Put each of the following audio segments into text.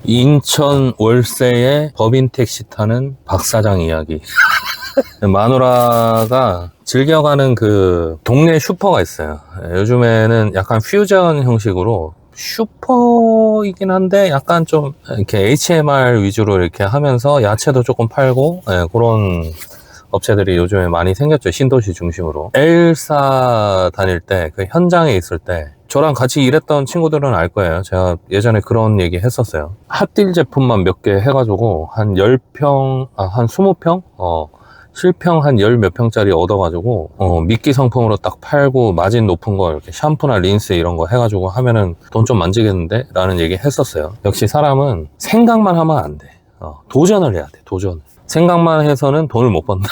인천 월세에 법인 택시 타는 박 사장 이야기. 마누라가 즐겨가는 그 동네 슈퍼가 있어요. 요즘에는 약간 퓨전 형식으로 슈퍼이긴 한데 약간 좀 이렇게 HMR 위주로 이렇게 하면서 야채도 조금 팔고 그런 업체들이 요즘에 많이 생겼죠. 신도시 중심으로. 엘사 다닐 때 그 현장에 있을 때 저랑 같이 일했던 친구들은 알 거예요. 제가 예전에 그런 얘기 했었어요. 핫딜 제품만 몇 개 해가지고 한 10평, 한 20평? 실평 한 10 몇 평짜리 얻어가지고 미끼 상품으로 딱 팔고 마진 높은 거 이렇게 샴푸나 린스 이런 거 해가지고 하면은 돈 좀 만지겠는데? 라는 얘기 했었어요. 역시 사람은 생각만 하면 안 돼. 도전을 해야 돼. 도전. 생각만 해서는 돈을 못 번다.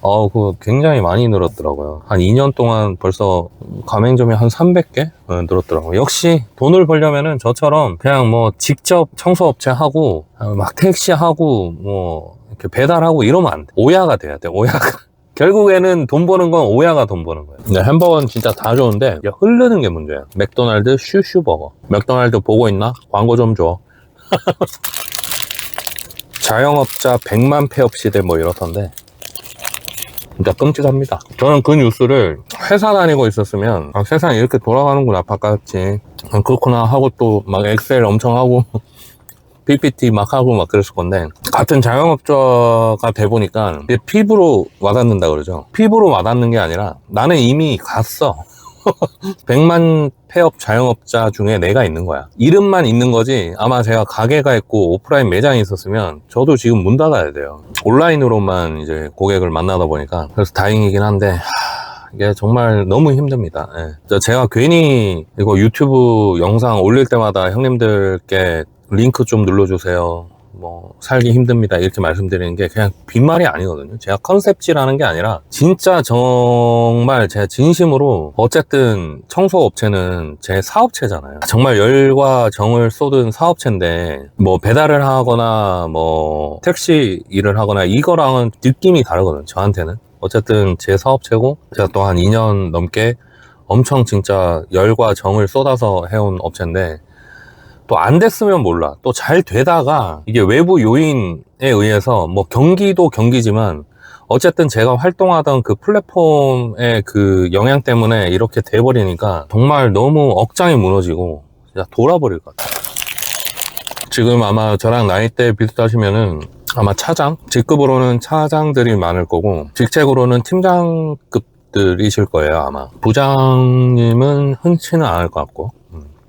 그거 굉장히 많이 늘었더라고요. 한 2년 동안 벌써 가맹점이 한 300개 늘었더라고요. 역시 돈을 벌려면은 저처럼 그냥 뭐 직접 청소업체 하고 막 택시 하고 뭐 이렇게 배달하고 이러면 안 돼. 오야가 돼야 돼. 오야가. 결국에는 돈 버는 건 오야가 돈 버는 거예요. 근데 햄버거는 진짜 다 좋은데 흐르는 게 문제야. 맥도날드 슈슈버거. 맥도날드 보고 있나? 광고 좀 줘. 자영업자 100만 폐업 시대 뭐 이렇던데 진짜 끔찍합니다. 저는 그 뉴스를 회사 다니고 있었으면 세상이 이렇게 돌아가는구나 바깥이 그렇구나 하고 또 막 엑셀 엄청 하고 PPT 막 하고 막 그랬을 건데 같은 자영업자가 돼 보니까 피부로 와닿는다 그러죠. 피부로 와닿는 게 아니라 나는 이미 갔어. 100만 폐업 자영업자 중에 내가 있는 거야. 이름만 있는 거지 아마 제가 가게가 있고 오프라인 매장이 있었으면 저도 지금 문 닫아야 돼요. 온라인으로만 이제 고객을 만나다 보니까 그래서 다행이긴 한데 이게 정말 너무 힘듭니다. 제가 괜히 이거 유튜브 영상 올릴 때마다 형님들께 링크 좀 눌러주세요. 뭐 살기 힘듭니다 이렇게 말씀드리는 게 그냥 빈말이 아니거든요. 제가 컨셉질하는 게 아니라 진짜 정말 제가 진심으로 어쨌든 청소업체는 제 사업체잖아요. 정말 열과 정을 쏟은 사업체인데 뭐 배달을 하거나 뭐 택시 일을 하거나 이거랑은 느낌이 다르거든요. 저한테는 어쨌든 제 사업체고 제가 또 한 2년 넘게 엄청 진짜 열과 정을 쏟아서 해온 업체인데 또 안 됐으면 몰라. 또 잘 되다가 이게 외부 요인에 의해서 뭐 경기도 경기지만 어쨌든 제가 활동하던 그 플랫폼의 그 영향 때문에 이렇게 돼버리니까 정말 너무 억장이 무너지고 진짜 돌아버릴 것 같아요. 지금 아마 저랑 나이대 비슷하시면은 아마 차장? 직급으로는 차장들이 많을 거고 직책으로는 팀장급들이실 거예요 아마. 부장님은 흔치는 않을 것 같고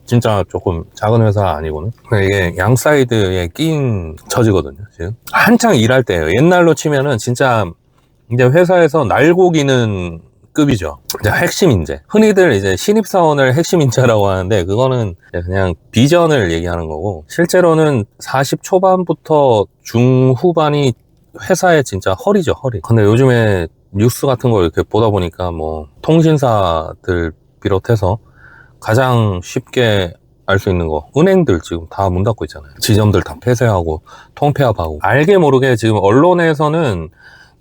진짜 조금 작은 회사 아니고는 이게 양 사이드에 끼인 처지거든요. 지금 한창 일할 때예요. 옛날로 치면은 진짜 이제 회사에서 날고기는 급이죠. 이제 핵심 인재. 흔히들 이제 신입사원을 핵심 인재라고 하는데 그거는 그냥 비전을 얘기하는 거고 실제로는 40 초반부터 중후반이 회사의 진짜 허리죠, 허리. 근데 요즘에 뉴스 같은 걸 이렇게 보다 보니까 뭐 통신사들 비롯해서 가장 쉽게 알 수 있는 거 은행들 지금 다 문 닫고 있잖아요. 지점들 다 폐쇄하고 통폐합하고 알게 모르게 지금 언론에서는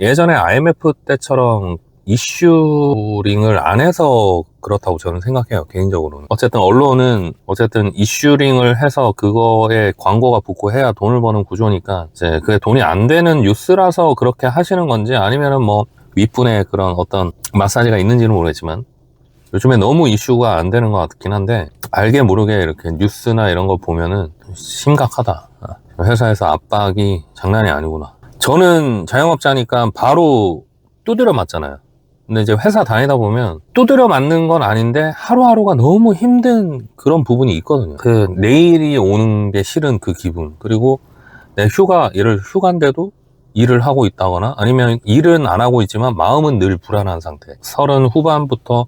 예전에 IMF 때처럼 이슈링을 안 해서 그렇다고 저는 생각해요. 개인적으로는. 어쨌든 언론은 어쨌든 이슈링을 해서 그거에 광고가 붙고 해야 돈을 버는 구조니까 이제 그게 돈이 안 되는 뉴스라서 그렇게 하시는 건지 아니면은 뭐 윗분에 그런 어떤 마사지가 있는지는 모르겠지만 요즘에 너무 이슈가 안 되는 것 같긴 한데 알게 모르게 이렇게 뉴스나 이런 거 보면은 심각하다. 회사에서 압박이 장난이 아니구나. 저는 자영업자니까 바로 두드려 맞잖아요. 근데 이제 회사 다니다 보면 두드려 맞는 건 아닌데 하루하루가 너무 힘든 그런 부분이 있거든요. 그 내일이 오는 게 싫은 그 기분. 그리고 내 휴가인데도 일을 하고 있다거나 아니면 일은 안 하고 있지만 마음은 늘 불안한 상태. 30 후반부터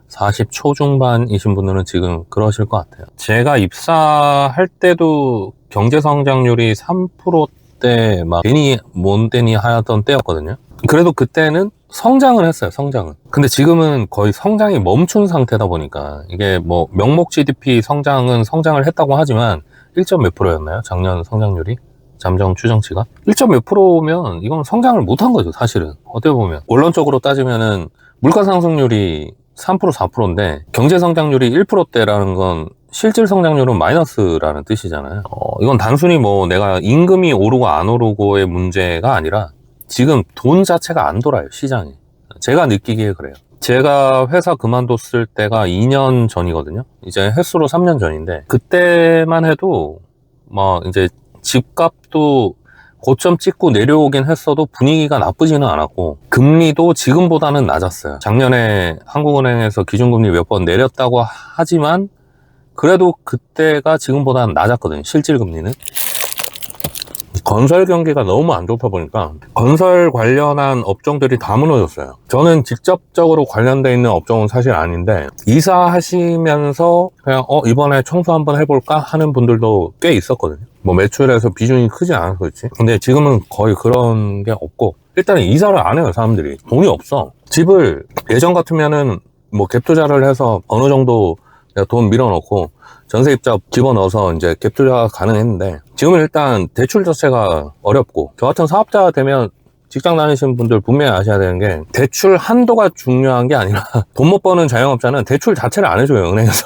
40 초중반이신 분들은 지금 그러실 것 같아요. 제가 입사할 때도 경제성장률이 3%대 막 괜히 뭔데니 하던 때였거든요. 그래도 그때는 성장을 했어요, 성장은. 근데 지금은 거의 성장이 멈춘 상태다 보니까 이게 뭐 명목 GDP 성장은 성장을 했다고 하지만 1점 몇 %였나요? 작년 성장률이? 잠정 추정치가? 1점 몇 %면 이건 성장을 못한 거죠, 사실은. 어떻게 보면. 원론적으로 따지면은 물가 상승률이 3% 4%인데 경제 성장률이 1%대라는 건 실질 성장률은 마이너스라는 뜻이잖아요. 이건 단순히 뭐 내가 임금이 오르고 안 오르고의 문제가 아니라 지금 돈 자체가 안 돌아요, 시장이. 제가 느끼기에 그래요. 제가 회사 그만뒀을 때가 2년 전이거든요. 이제 횟수로 3년 전인데 그때만 해도 막 이제 집값도 고점 찍고 내려오긴 했어도 분위기가 나쁘지는 않았고 금리도 지금보다는 낮았어요. 작년에 한국은행에서 기준금리 몇 번 내렸다고 하지만 그래도 그때가 지금보다는 낮았거든요. 실질금리는. 건설 경기가 너무 안 좋다 보니까 건설 관련한 업종들이 다 무너졌어요. 저는 직접적으로 관련돼 있는 업종은 사실 아닌데 이사하시면서 그냥 이번에 청소 한번 해볼까 하는 분들도 꽤 있었거든요. 뭐 매출에서 비중이 크지 않아서 그렇지. 근데 지금은 거의 그런 게 없고 일단은 이사를 안 해요. 사람들이 돈이 없어. 집을 예전 같으면은 뭐 갭 투자를 해서 어느 정도 돈 밀어넣고 전세입자 집어넣어서 이제 갭 투자가 가능했는데 지금은 일단 대출 자체가 어렵고 저 같은 사업자가 되면 직장 다니시는 분들 분명히 아셔야 되는 게 대출 한도가 중요한 게 아니라 돈 못 버는 자영업자는 대출 자체를 안 해줘요. 은행에서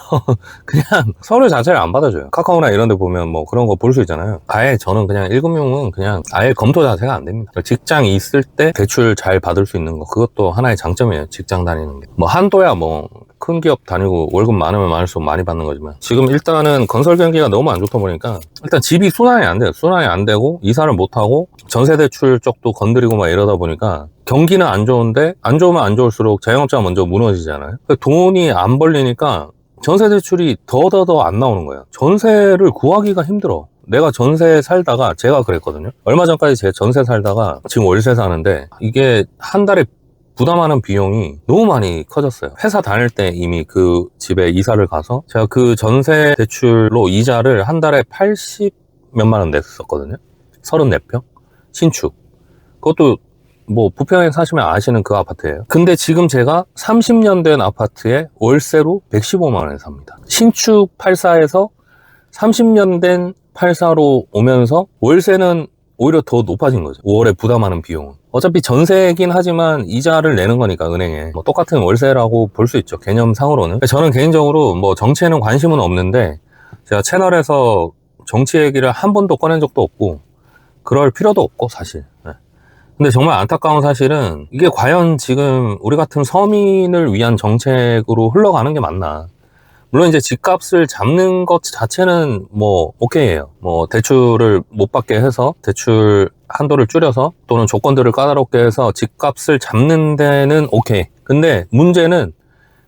그냥 서류 자체를 안 받아줘요. 카카오나 이런 데 보면 뭐 그런 거 볼 수 있잖아요. 아예 저는 그냥 1금융은 그냥 아예 검토 자체가 안 됩니다. 직장이 있을 때 대출 잘 받을 수 있는 거 그것도 하나의 장점이에요. 직장 다니는 게 뭐 한도야 뭐 큰 기업 다니고 월급 많으면 많을수록 많이 받는 거지만 지금 일단은 건설 경기가 너무 안 좋다 보니까 일단 집이 순환이 안 돼요. 순환이 안 되고 이사를 못 하고 전세 대출 쪽도 건드리고 막 이러다 보니까 경기는 안 좋은데 안 좋으면 안 좋을수록 자영업자가 먼저 무너지잖아요. 돈이 안 벌리니까 전세 대출이 더더더 안 나오는 거예요. 전세를 구하기가 힘들어. 내가 전세 살다가 제가 그랬거든요. 얼마 전까지 제가 전세 살다가 지금 월세 사는데 이게 한 달에 부담하는 비용이 너무 많이 커졌어요. 회사 다닐 때 이미 그 집에 이사를 가서 제가 그 전세 대출로 이자를 한 달에 80 몇만 원 냈었거든요. 34평 신축. 그것도 뭐 부평에 사시면 아시는 그 아파트예요. 근데 지금 제가 30년 된 아파트에 월세로 115만 원에 삽니다. 신축 84에서 30년 된 84로 오면서 월세는 오히려 더 높아진 거죠. 5월에 부담하는 비용은. 어차피 전세긴 하지만 이자를 내는 거니까 은행에 뭐 똑같은 월세라고 볼 수 있죠. 개념상으로는. 저는 개인적으로 뭐 정치에는 관심은 없는데 제가 채널에서 정치 얘기를 한 번도 꺼낸 적도 없고 그럴 필요도 없고 사실. 근데 정말 안타까운 사실은 이게 과연 지금 우리 같은 서민을 위한 정책으로 흘러가는 게 맞나. 물론 이제 집값을 잡는 것 자체는 뭐 오케이예요. 뭐 대출을 못 받게 해서 대출 한도를 줄여서 또는 조건들을 까다롭게 해서 집값을 잡는 데는 오케이. 근데 문제는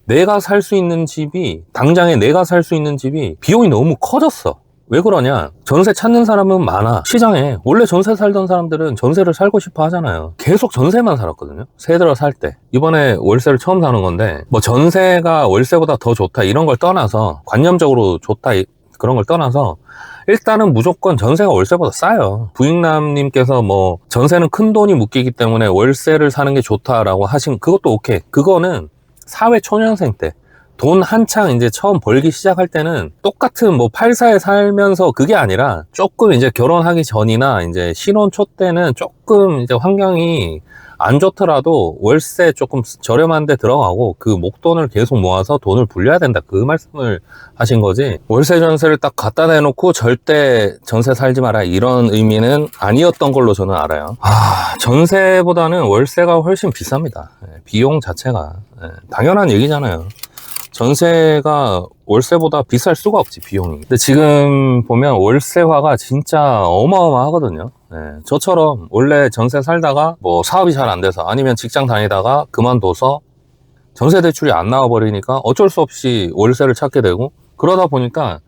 내가 살 수 있는 집이 당장에 내가 살 수 있는 집이 비용이 너무 커졌어. 왜 그러냐? 전세 찾는 사람은 많아. 시장에 원래 전세 살던 사람들은 전세를 살고 싶어 하잖아요. 계속 전세만 살았거든요. 새 들어 살 때. 이번에 월세를 처음 사는 건데 뭐 전세가 월세보다 더 좋다 이런 걸 떠나서 관념적으로 좋다 그런 걸 떠나서 일단은 무조건 전세가 월세보다 싸요. 부익남님께서 뭐 전세는 큰 돈이 묶이기 때문에 월세를 사는 게 좋다라고 하신 그것도 오케이. 그거는 사회 초년생 때 돈 한창 이제 처음 벌기 시작할 때는 똑같은 뭐 84에 살면서 그게 아니라 조금 이제 결혼하기 전이나 이제 신혼 초 때는 조금 이제 환경이 안 좋더라도 월세 조금 저렴한 데 들어가고 그 목돈을 계속 모아서 돈을 불려야 된다 그 말씀을 하신 거지 월세 전세를 딱 갖다 대놓고 절대 전세 살지 마라 이런 의미는 아니었던 걸로 저는 알아요. 전세보다는 월세가 훨씬 비쌉니다. 비용 자체가 당연한 얘기잖아요. 전세가 월세보다 비쌀 수가 없지 비용이. 근데 지금 보면 월세화가 진짜 어마어마하거든요. 저처럼 원래 전세 살다가 뭐 사업이 잘 안 돼서 아니면 직장 다니다가 그만둬서 전세 대출이 안 나와 버리니까 어쩔 수 없이 월세를 찾게 되고 그러다 보니까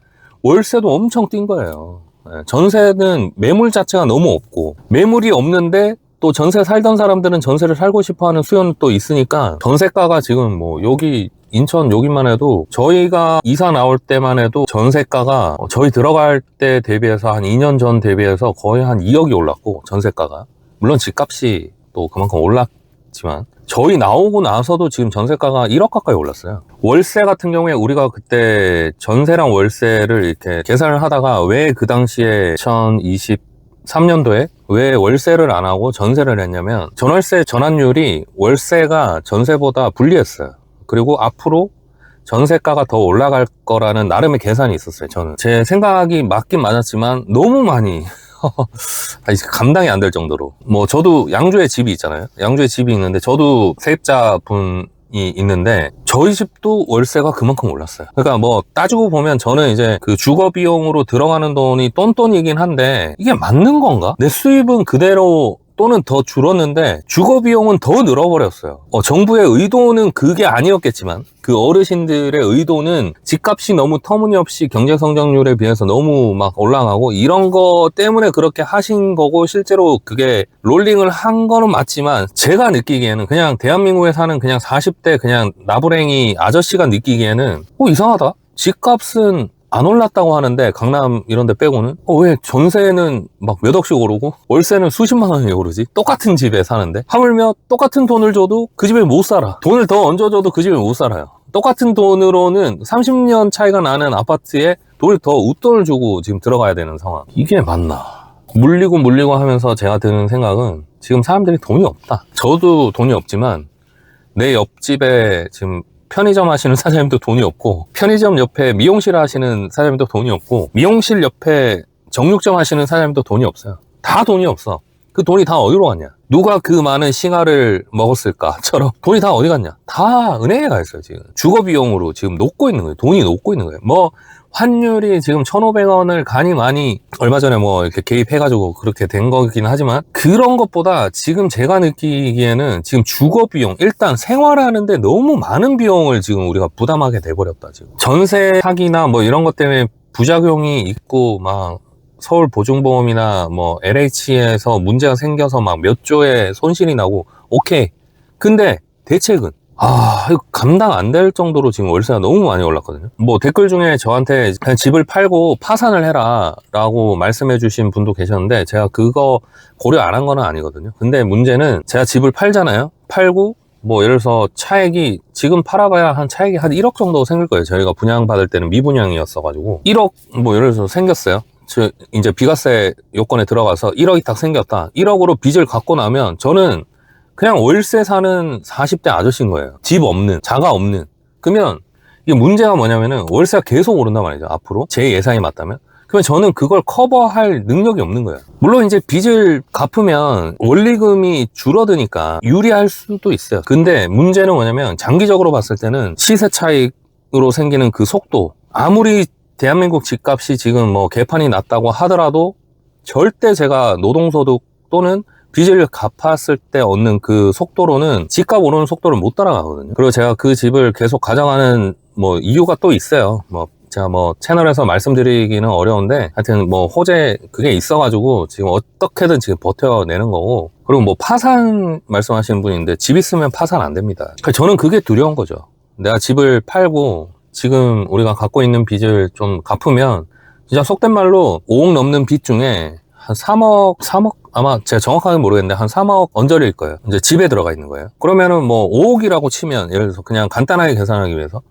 월세도 엄청 뛴 거예요. 전세는 매물 자체가 너무 없고 매물이 없는데 또 전세 살던 사람들은 전세를 살고 싶어 하는 수요는 또 있으니까 전세가가 지금 뭐 여기 인천 여기만 해도 저희가 이사 나올 때만 해도 전세가가 저희 들어갈 때 대비해서 한 2년 전 대비해서 거의 한 2억이 올랐고 전세가가 물론 집값이 또 그만큼 올랐지만 저희 나오고 나서도 지금 전세가가 1억 가까이 올랐어요. 월세 같은 경우에 우리가 그때 전세랑 월세를 이렇게 계산을 하다가 왜 그 당시에 2023년도에 왜 월세를 안 하고 전세를 했냐면 전월세 전환율이 월세가 전세보다 불리했어요. 그리고 앞으로 전세가가 더 올라갈 거라는 나름의 계산이 있었어요. 저는 제 생각이 맞긴 맞았지만 너무 많이 감당이 안 될 정도로. 뭐 저도 양주에 집이 있잖아요. 양주에 집이 있는데 저도 세입자분이 있는데 저희 집도 월세가 그만큼 올랐어요. 그러니까 뭐 따지고 보면 저는 이제 그 주거 비용으로 들어가는 돈이 똔똔이긴 한데 이게 맞는 건가? 내 수입은 그대로 또는 더 줄었는데 주거 비용은 더 늘어버렸어요. 정부의 의도는 그게 아니었겠지만 그 어르신들의 의도는 집값이 너무 터무니없이 경제 성장률에 비해서 너무 막 올라가고 이런 거 때문에 그렇게 하신 거고, 실제로 그게 롤링을 한 거는 맞지만 제가 느끼기에는 그냥 대한민국에 사는 그냥 40대 그냥 나부랭이 아저씨가 느끼기에는 이상하다. 집값은 안 올랐다고 하는데 강남 이런 데 빼고는 왜 전세는 막 몇 억씩 오르고 월세는 수십만 원이 오르지? 똑같은 집에 사는데 하물며 똑같은 돈을 줘도 그 집에 못 살아. 돈을 더 얹어줘도 그 집에 못 살아요. 똑같은 돈으로는 30년 차이가 나는 아파트에 돈을 더 웃돈을 주고 지금 들어가야 되는 상황. 이게 맞나? 물리고 하면서 제가 드는 생각은 지금 사람들이 돈이 없다. 저도 돈이 없지만 내 옆집에 지금 편의점 하시는 사장님도 돈이 없고, 편의점 옆에 미용실 하시는 사장님도 돈이 없고, 미용실 옆에 정육점 하시는 사장님도 돈이 없어요. 다 돈이 없어. 그 돈이 다 어디로 갔냐? 누가 그 많은 싱아를 먹었을까처럼 돈이 다 어디 갔냐? 다 은행에 가 있어요. 지금 주거 비용으로 지금 녹고 있는 거예요. 돈이 녹고 있는 거예요. 뭐 환율이 지금 1,500원을 가니 많이 얼마 전에 뭐 이렇게 개입해가지고 그렇게 된 거긴 하지만, 그런 것보다 지금 제가 느끼기에는 지금 주거 비용, 일단 생활하는데 너무 많은 비용을 지금 우리가 부담하게 돼버렸다. 지금 전세 사기나 뭐 이런 것 때문에 부작용이 있고, 막 서울 보증보험이나 뭐 LH에서 문제가 생겨서 막 몇 조의 손실이 나고, 오케이. 근데 대책은 이거 감당 안 될 정도로 지금 월세가 너무 많이 올랐거든요. 뭐 댓글 중에 저한테 그냥 집을 팔고 파산을 해라 라고 말씀해 주신 분도 계셨는데, 제가 그거 고려 안 한 거는 아니거든요. 근데 문제는 제가 집을 팔잖아요. 팔고 뭐 예를 들어서 차액이 지금 팔아봐야 한 차액이 한 1억 정도 생길 거예요. 저희가 분양받을 때는 미분양이었어 가지고 1억 뭐 예를 들어서 생겼어요. 이제 비과세 요건에 들어가서 1억이 딱 생겼다. 1억으로 빚을 갚고 나면 저는 그냥 월세 사는 40대 아저씨인 거예요. 집 없는, 자가 없는. 그러면 이게 문제가 뭐냐면은 월세가 계속 오른단 말이죠. 앞으로 제 예상이 맞다면. 그러면 저는 그걸 커버할 능력이 없는 거예요. 물론 이제 빚을 갚으면 원리금이 줄어드니까 유리할 수도 있어요. 근데 문제는 뭐냐면 장기적으로 봤을 때는 시세 차익으로 생기는 그 속도, 아무리 대한민국 집값이 지금 뭐 개판이 났다고 하더라도 절대 제가 노동소득 또는 빚을 갚았을 때 얻는 그 속도로는 집값 오르는 속도를 못 따라가거든요. 그리고 제가 그 집을 계속 가져가는 뭐 이유가 또 있어요. 뭐 제가 뭐 채널에서 말씀드리기는 어려운데 하여튼 뭐 호재 그게 있어가지고 지금 어떻게든 지금 버텨내는 거고, 그리고 뭐 파산 말씀하시는 분인데 집 있으면 파산 안 됩니다. 저는 그게 두려운 거죠. 내가 집을 팔고 지금 우리가 갖고 있는 빚을 좀 갚으면 진짜 속된 말로 5억 넘는 빚 중에 한 3억 아마 제가 정확하게 모르겠는데 한 3억 언저리일 거예요. 이제 집에 들어가 있는 거예요. 그러면은 뭐 5억이라고 치면, 예를 들어서 그냥 간단하게 계산하기 위해서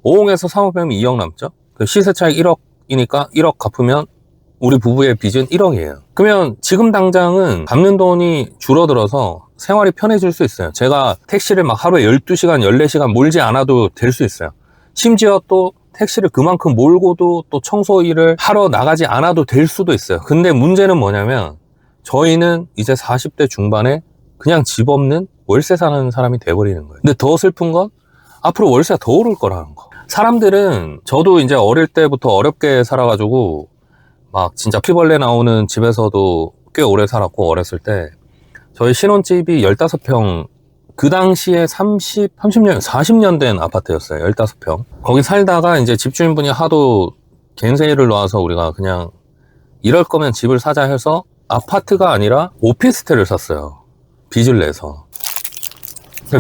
5억에서 3억 빼면 2억 남죠. 그 시세 차익 1억이니까 1억 갚으면 우리 부부의 빚은 1억이에요. 그러면 지금 당장은 갚는 돈이 줄어들어서 생활이 편해질 수 있어요. 제가 택시를 막 하루에 12시간, 14시간 몰지 않아도 될 수 있어요. 심지어 또 택시를 그만큼 몰고도 또 청소 일을 하러 나가지 않아도 될 수도 있어요. 근데 문제는 뭐냐면 저희는 이제 40대 중반에 그냥 집 없는 월세 사는 사람이 돼버리는 거예요. 근데 더 슬픈 건 앞으로 월세가 더 오를 거라는 거. 사람들은, 저도 이제 어릴 때부터 어렵게 살아가지고 막 진짜 피벌레 나오는 집에서도 꽤 오래 살았고, 어렸을 때 저희 신혼집이 15평, 그 당시에 30년, 40년 된 아파트였어요. 15평. 거기 살다가 이제 집주인분이 하도 겐세이를 놓아서 우리가 그냥 이럴 거면 집을 사자 해서 아파트가 아니라 오피스텔을 샀어요. 빚을 내서.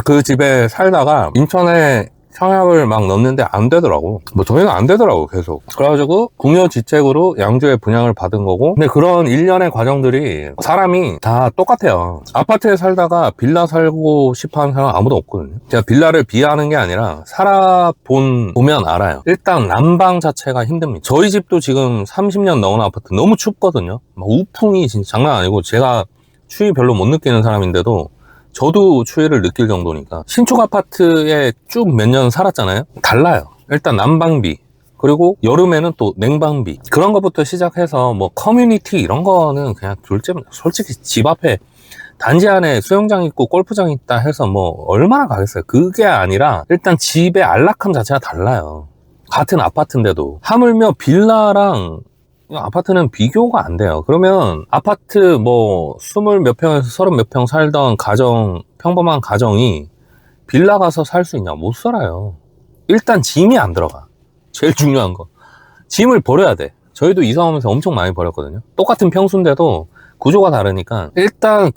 그 집에 살다가 인천에 청약을 막 넣는데 안 되더라고. 뭐 저희는 안 되더라고, 계속. 그래가지고 국유지책으로 양주에 분양을 받은 거고. 근데 그런 일련의 과정들이 사람이 다 똑같아요. 아파트에 살다가 빌라 살고 싶어 하는 사람은 아무도 없거든요. 제가 빌라를 비하하는 게 아니라 보면 알아요. 일단 난방 자체가 힘듭니다. 저희 집도 지금 30년 넘은 아파트 너무 춥거든요. 막 우풍이 진짜 장난 아니고, 제가 추위 별로 못 느끼는 사람인데도 저도 추위를 느낄 정도니까. 신축 아파트에 쭉 몇 년 살았잖아요. 달라요. 일단 난방비, 그리고 여름에는 또 냉방비, 그런 것부터 시작해서 뭐 커뮤니티 이런 거는 그냥 둘째입니다. 솔직히 집 앞에 단지 안에 수영장 있고 골프장 있다 해서 뭐 얼마나 가겠어요. 그게 아니라 일단 집의 안락함 자체가 달라요. 같은 아파트인데도. 하물며 빌라랑 아파트는 비교가 안 돼요. 그러면 아파트 뭐 20 몇 평에서 30 몇 평 살던 가정, 평범한 가정이 빌라 가서 살 수 있냐? 못 살아요. 일단 짐이 안 들어가. 제일 중요한 거. 짐을 버려야 돼. 저희도 이사 오면서 엄청 많이 버렸거든요. 똑같은 평수인데도 구조가 다르니까. 일단은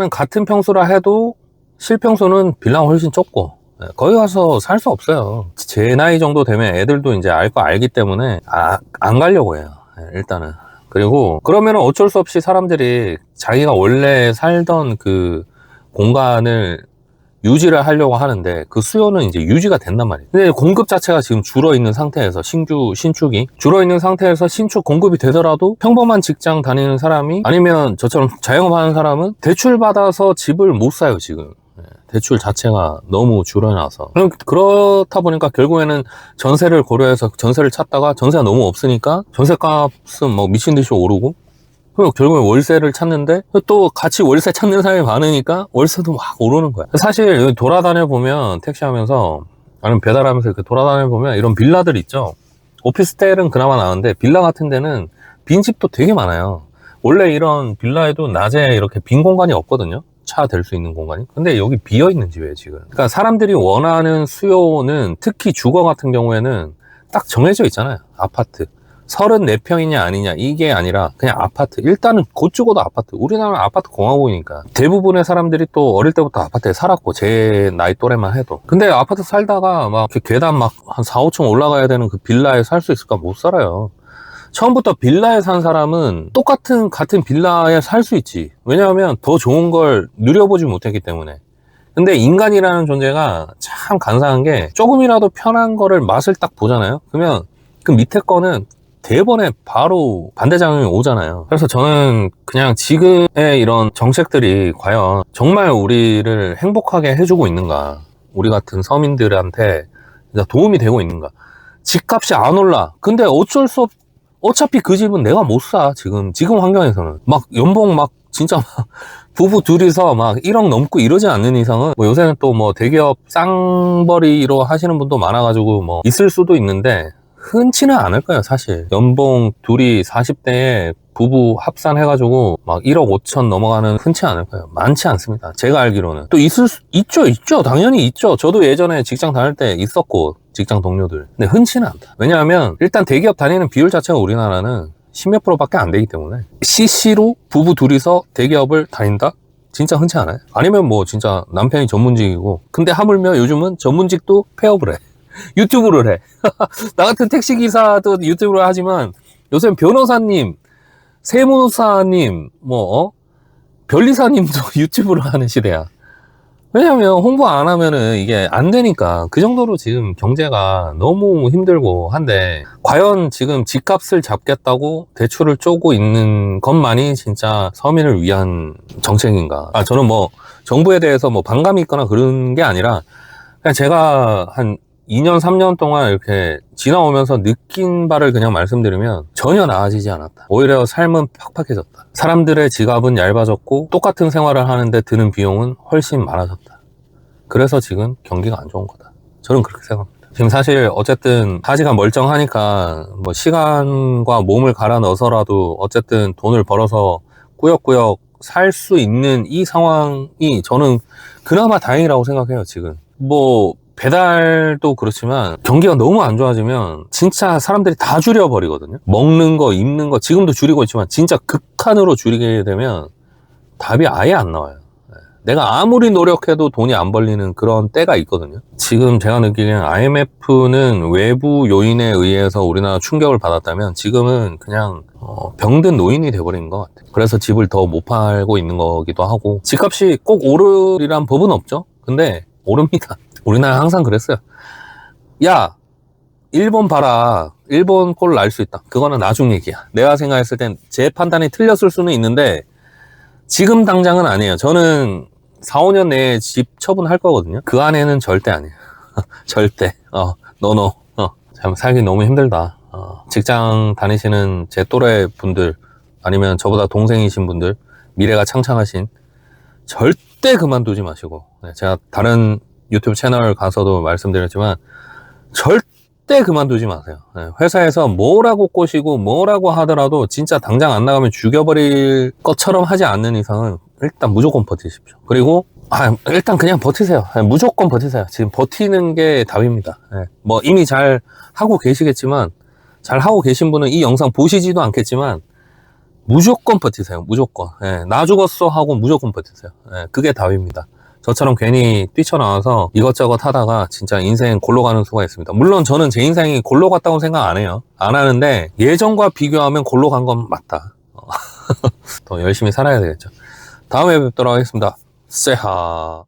같은 평수라 해도 실평수는 빌라가 훨씬 좁고, 거기 가서 살 수 없어요. 제 나이 정도 되면 애들도 이제 알 거 알기 때문에 안 가려고 해요. 일단은. 그리고 그러면 어쩔 수 없이 사람들이 자기가 원래 살던 그 공간을 유지를 하려고 하는데 그 수요는 이제 유지가 된단 말이에요. 근데 공급 자체가 지금 줄어 있는 상태에서 신축이 줄어 있는 상태에서 신축 공급이 되더라도 평범한 직장 다니는 사람이 아니면 저처럼 자영업 하는 사람은 대출 받아서 집을 못 사요. 지금 대출 자체가 너무 줄어나서. 그렇다 보니까 결국에는 전세를 고려해서 전세를 찾다가 전세가 너무 없으니까 전세값은 뭐 미친 듯이 오르고, 그리고 결국에 월세를 찾는데 또 같이 월세 찾는 사람이 많으니까 월세도 막 오르는 거야. 사실 여기 돌아다녀 보면, 택시하면서 아니면 배달하면서 이렇게 돌아다녀 보면 이런 빌라들 있죠. 오피스텔은 그나마 나은데 빌라 같은 데는 빈집도 되게 많아요. 원래 이런 빌라에도 낮에 이렇게 빈 공간이 없거든요. 차 댈 수 있는 공간이. 근데 여기 비어있는 집이에요 지금. 그러니까 사람들이 원하는 수요는, 특히 주거 같은 경우에는 딱 정해져 있잖아요. 아파트 34평이냐 아니냐 이게 아니라 그냥 아파트. 일단은 곧 죽어도 아파트. 우리나라는 아파트 공화국이니까 대부분의 사람들이 또 어릴 때부터 아파트에 살았고, 제 나이 또래만 해도. 근데 아파트 살다가 막 계단 막 한 4, 5층 올라가야 되는 그 빌라에 살 수 있을까? 못 살아요. 처음부터 빌라에 산 사람은 같은 빌라에 살 수 있지. 왜냐하면 더 좋은 걸 누려보지 못했기 때문에. 근데 인간이라는 존재가 참 간사한 게, 조금이라도 편한 거를 맛을 딱 보잖아요. 그러면 그 밑에 거는 대번에 바로 반대작용이 오잖아요. 그래서 저는 그냥 지금의 이런 정책들이 과연 정말 우리를 행복하게 해주고 있는가, 우리 같은 서민들한테 도움이 되고 있는가. 집값이 안 올라. 근데 어차피 그 집은 내가 못 사. 지금 환경에서는 막 연봉 막 진짜 막 부부 둘이서 막 1억 넘고 이러지 않는 이상은, 뭐 요새는 또 뭐 대기업 쌍벌이로 하시는 분도 많아가지고 뭐 있을 수도 있는데 흔치는 않을 거예요. 사실 연봉 둘이 40대에 부부 합산해가지고 막 1억 5천 넘어가는 흔치 않을 거예요. 많지 않습니다. 제가 알기로는. 또 있죠. 당연히 있죠. 저도 예전에 직장 다닐 때 있었고, 직장 동료들. 근데 흔치는 않다. 왜냐하면 일단 대기업 다니는 비율 자체가 우리나라는 10몇 %밖에 안 되기 때문에, CC로 부부 둘이서 대기업을 다닌다? 진짜 흔치 않아요. 아니면 뭐 진짜 남편이 전문직이고, 근데 하물며 요즘은 전문직도 폐업을 해. 유튜브를 해. 나 같은 택시기사도 유튜브를 하지만 요새 변호사님, 세무사님, 변리사님도 유튜브를 하는 시대야. 왜냐면 홍보 안 하면은 이게 안 되니까. 그 정도로 지금 경제가 너무 힘들고 한데, 과연 지금 집값을 잡겠다고 대출을 쪼고 있는 것만이 진짜 서민을 위한 정책인가? 저는 뭐 정부에 대해서 뭐 반감이 있거나 그런 게 아니라, 그냥 제가 한 2년, 3년 동안 이렇게 지나오면서 느낀 바를 그냥 말씀드리면 전혀 나아지지 않았다. 오히려 삶은 팍팍해졌다. 사람들의 지갑은 얇아졌고 똑같은 생활을 하는데 드는 비용은 훨씬 많아졌다. 그래서 지금 경기가 안 좋은 거다. 저는 그렇게 생각합니다. 지금 사실 어쨌든 하지가 멀쩡하니까 뭐 시간과 몸을 갈아 넣어서라도 어쨌든 돈을 벌어서 꾸역꾸역 살 수 있는 이 상황이 저는 그나마 다행이라고 생각해요. 지금 뭐 배달도 그렇지만 경기가 너무 안 좋아지면 진짜 사람들이 다 줄여버리거든요. 먹는 거, 입는 거 지금도 줄이고 있지만 진짜 극한으로 줄이게 되면 답이 아예 안 나와요. 내가 아무리 노력해도 돈이 안 벌리는 그런 때가 있거든요. 지금 제가 느끼기에는 IMF는 외부 요인에 의해서 우리나라 충격을 받았다면 지금은 그냥 병든 노인이 돼버린 것 같아요. 그래서 집을 더 못 팔고 있는 거기도 하고, 집값이 꼭 오르리란 법은 없죠. 근데 오릅니다. 우리나라 항상 그랬어요. 야, 일본 봐라. 일본 꼴 날 수 있다. 그거는 나중 얘기야. 내가 생각했을 땐 제 판단이 틀렸을 수는 있는데 지금 당장은 아니에요. 저는 4, 5년 내에 집 처분할 거거든요. 그 안에는 절대 아니에요. 절대. 노노. 참 살기 너무 힘들다. 직장 다니시는 제 또래 분들, 아니면 저보다 동생이신 분들, 미래가 창창하신, 절대 그만두지 마시고, 제가 다른 유튜브 채널 가서도 말씀드렸지만, 절대 그만두지 마세요. 회사에서 뭐라고 꼬시고 뭐라고 하더라도 진짜 당장 안 나가면 죽여버릴 것처럼 하지 않는 이상은 일단 무조건 버티십시오. 그리고 일단 그냥 버티세요. 무조건 버티세요. 지금 버티는 게 답입니다. 뭐 이미 잘 하고 계시겠지만, 잘 하고 계신 분은 이 영상 보시지도 않겠지만 무조건 버티세요. 무조건. 나 죽었어 하고 무조건 버티세요. 그게 답입니다. 저처럼 괜히 뛰쳐나와서 이것저것 하다가 진짜 인생 골로 가는 수가 있습니다. 물론 저는 제 인생이 골로 갔다고 생각 안 해요. 안 하는데 예전과 비교하면 골로 간 건 맞다. 더 열심히 살아야 되겠죠. 다음에 뵙도록 하겠습니다. 세하.